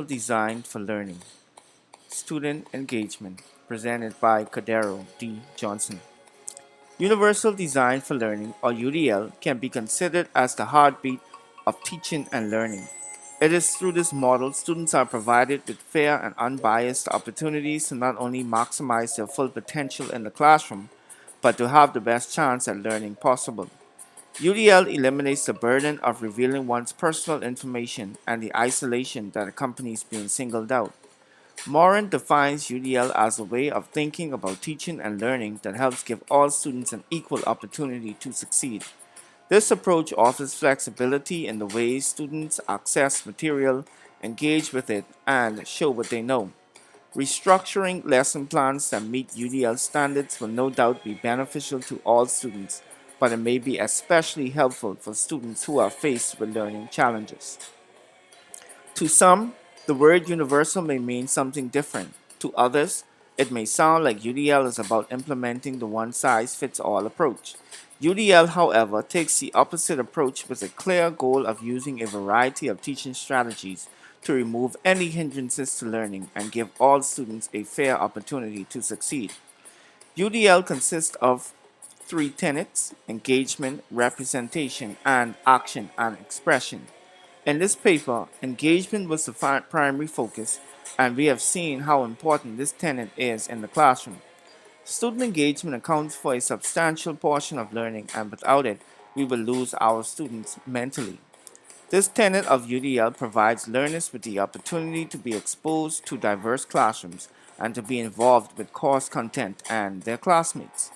Designed for Learning Student Engagement, presented by Cordero D. Johnson. Universal Design for Learning, or UDL, can be considered as the heartbeat of teaching and learning. It is through this model students are provided with fair and unbiased opportunities to not only maximize their full potential in the classroom, but to have the best chance at learning possible. UDL eliminates the burden of revealing one's personal information and the isolation that accompanies being singled out. Moran defines UDL as a way of thinking about teaching and learning that helps give all students an equal opportunity to succeed. This approach offers flexibility in the ways students access material, engage with it, and show what they know. Restructuring lesson plans that meet UDL standards will no doubt be beneficial to all students, but it may be especially helpful for students who are faced with learning challenges. To some, the word universal may mean something different. To others, it may sound like UDL is about implementing the one size fits all approach. UDL, however, takes the opposite approach with a clear goal of using a variety of teaching strategies to remove any hindrances to learning and give all students a fair opportunity to succeed. UDL consists of three tenets: engagement, representation, and action and expression. In this paper, engagement was the primary focus, and we have seen how important this tenet is in the classroom. Student engagement accounts for a substantial portion of learning, and without it, we will lose our students mentally. This tenet of UDL provides learners with the opportunity to be exposed to diverse classrooms and to be involved with course content and their classmates.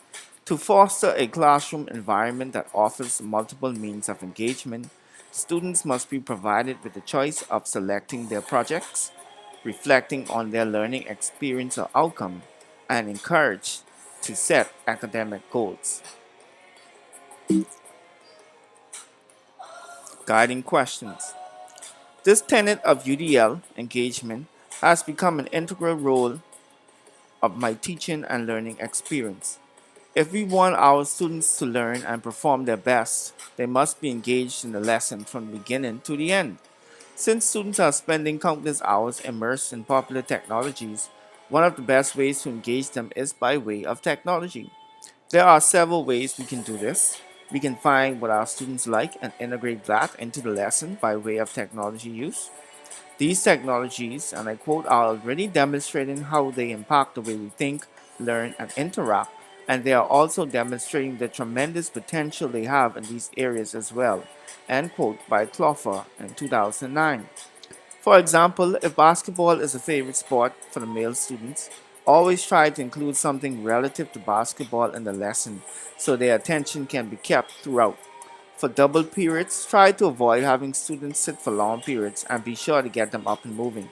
To foster a classroom environment that offers multiple means of engagement, students must be provided with the choice of selecting their projects, reflecting on their learning experience or outcome, and encouraged to set academic goals. Guiding questions. This tenet of UDL engagement has become an integral role of my teaching and learning experience. If we want our students to learn and perform their best, they must be engaged in the lesson from the beginning to the end. Since students are spending countless hours immersed in popular technologies, one of the best ways to engage them is by way of technology. There are several ways we can do this. We can find what our students like and integrate that into the lesson by way of technology use. These technologies, and I quote, are already demonstrating how they impact the way we think, learn, and interact, and they are also demonstrating the tremendous potential they have in these areas as well. End quote by Cloffer in 2009. For example, if basketball is a favorite sport for the male students, always try to include something relative to basketball in the lesson so their attention can be kept throughout. For double periods, try to avoid having students sit for long periods and be sure to get them up and moving.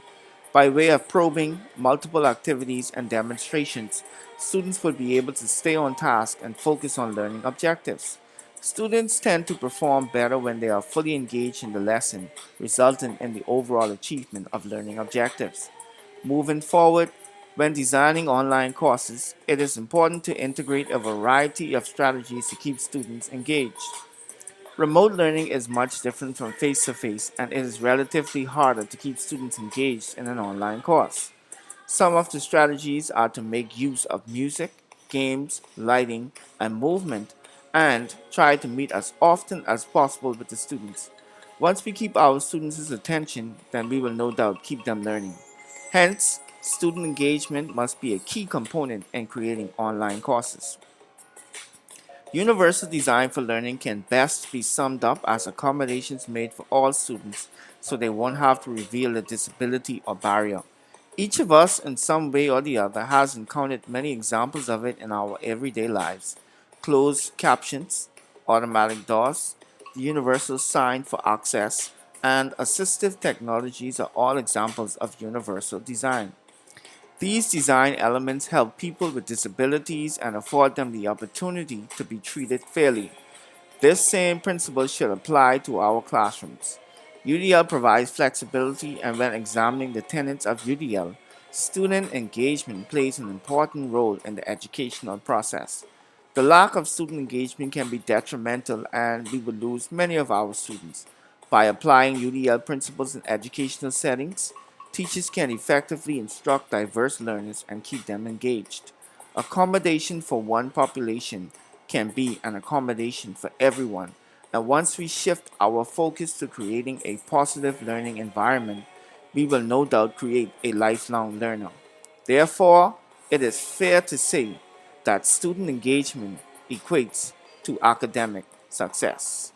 By way of probing, multiple activities, and demonstrations, students will be able to stay on task and focus on learning objectives. Students tend to perform better when they are fully engaged in the lesson, resulting in the overall achievement of learning objectives. Moving forward, when designing online courses, it is important to integrate a variety of strategies to keep students engaged. Remote learning is much different from face to face, and it is relatively harder to keep students engaged in an online course. Some of the strategies are to make use of music, games, lighting, and movement, and try to meet as often as possible with the students. Once we keep our students' attention, then we will no doubt keep them learning. Hence, student engagement must be a key component in creating online courses. Universal design for learning can best be summed up as accommodations made for all students so they won't have to reveal a disability or barrier. Each of us, in some way or the other, has encountered many examples of it in our everyday lives. Closed captions, automatic doors, the universal sign for access, and assistive technologies are all examples of universal design. These design elements help people with disabilities and afford them the opportunity to be treated fairly. This same principle should apply to our classrooms. UDL provides flexibility, and when examining the tenets of UDL, student engagement plays an important role in the educational process. The lack of student engagement can be detrimental, and we will lose many of our students. By applying UDL principles in educational settings, teachers can effectively instruct diverse learners and keep them engaged. Accommodation for one population can be an accommodation for everyone, and once we shift our focus to creating a positive learning environment, we will no doubt create a lifelong learner. Therefore, it is fair to say that student engagement equates to academic success.